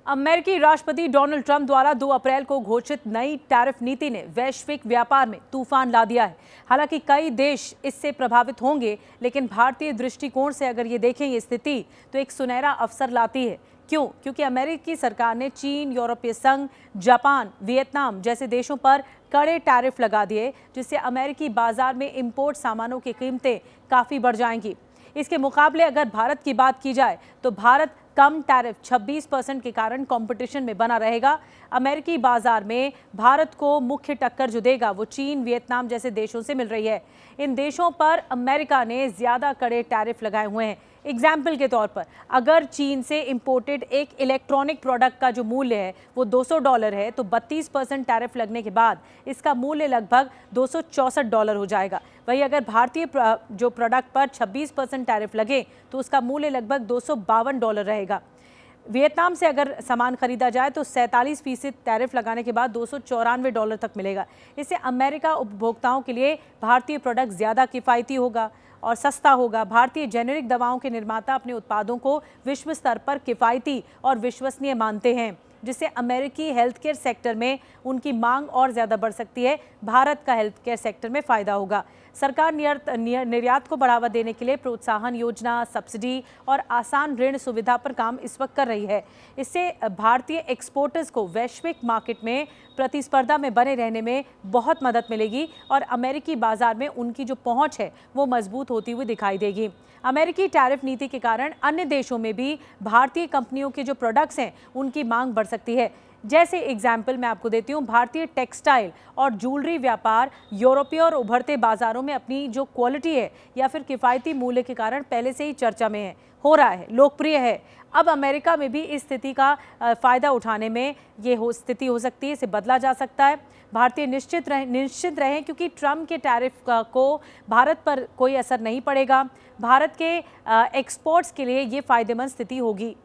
अमेरिकी राष्ट्रपति Donald Trump द्वारा 2 अप्रैल को घोषित नई टैरिफ नीति ने वैश्विक व्यापार में तूफान ला दिया है। हालांकि कई देश इससे प्रभावित होंगे, लेकिन भारतीय दृष्टिकोण से अगर ये देखें ये स्थिति तो एक सुनहरा अवसर लाती है। क्यों? क्योंकि अमेरिकी सरकार ने चीन, यूरोपीय संघ, जापान, वियतनाम जैसे देशों पर कड़े टैरिफ लगा दिए, जिससे अमेरिकी बाजार में इंपोर्ट सामानों की कीमतें काफ़ी बढ़ जाएंगी। इसके मुकाबले अगर भारत की बात की जाए तो भारत कम टैरिफ 26% के कारण कंपटीशन में बना रहेगा। अमेरिकी बाजार में भारत को मुख्य टक्कर जो देगा वो चीन, वियतनाम जैसे देशों से मिल रही है। इन देशों पर अमेरिका ने ज़्यादा कड़े टैरिफ लगाए हुए हैं। एग्जाम्पल के तौर पर अगर चीन से इंपोर्टेड एक इलेक्ट्रॉनिक प्रोडक्ट का जो मूल्य है वो $200 है, तो 32% टैरिफ लगने के बाद इसका मूल्य लगभग $264 हो जाएगा। वहीं अगर भारतीय जो प्रोडक्ट पर 26% टैरिफ लगे तो उसका मूल्य लगभग $252 रहेगा। वियतनाम से अगर सामान खरीदा जाए तो 47% टैरिफ लगाने के बाद $294 तक मिलेगा। इससे अमेरिका उपभोक्ताओं के लिए भारतीय प्रोडक्ट ज़्यादा किफ़ायती होगा और सस्ता होगा। भारतीय जेनेरिक दवाओं के निर्माता अपने उत्पादों को विश्व स्तर पर किफ़ायती और विश्वसनीय मानते हैं, जिससे अमेरिकी हेल्थ केयर सेक्टर में उनकी मांग और ज़्यादा बढ़ सकती है। भारत का हेल्थ केयर सेक्टर में फ़ायदा होगा। सरकार निर्यात को बढ़ावा देने के लिए प्रोत्साहन योजना, सब्सिडी और आसान ऋण सुविधा पर काम इस वक्त कर रही है। इससे भारतीय एक्सपोर्टर्स को वैश्विक मार्केट में प्रतिस्पर्धा में बने रहने में बहुत मदद मिलेगी और अमेरिकी बाजार में उनकी जो पहुंच है वो मजबूत होती हुई दिखाई देगी। अमेरिकी टैरिफ नीति के कारण अन्य देशों में भी भारतीय कंपनियों के जो प्रोडक्ट्स हैं उनकी मांग बढ़ सकती है। जैसे एग्जाम्पल मैं आपको देती हूँ, भारतीय टेक्सटाइल और ज्वेलरी व्यापार यूरोपीय और उभरते बाजारों में अपनी जो क्वालिटी है या फिर किफ़ायती मूल्य के कारण पहले से ही चर्चा में है, हो रहा है, लोकप्रिय है। अब अमेरिका में भी इस स्थिति का फ़ायदा उठाने में ये स्थिति हो सकती है, इसे बदला जा सकता है। भारतीय निश्चित रहें क्योंकि ट्रंप के टैरिफ को भारत पर कोई असर नहीं पड़ेगा। भारत के एक्सपोर्ट्स के लिए ये फ़ायदेमंद स्थिति होगी।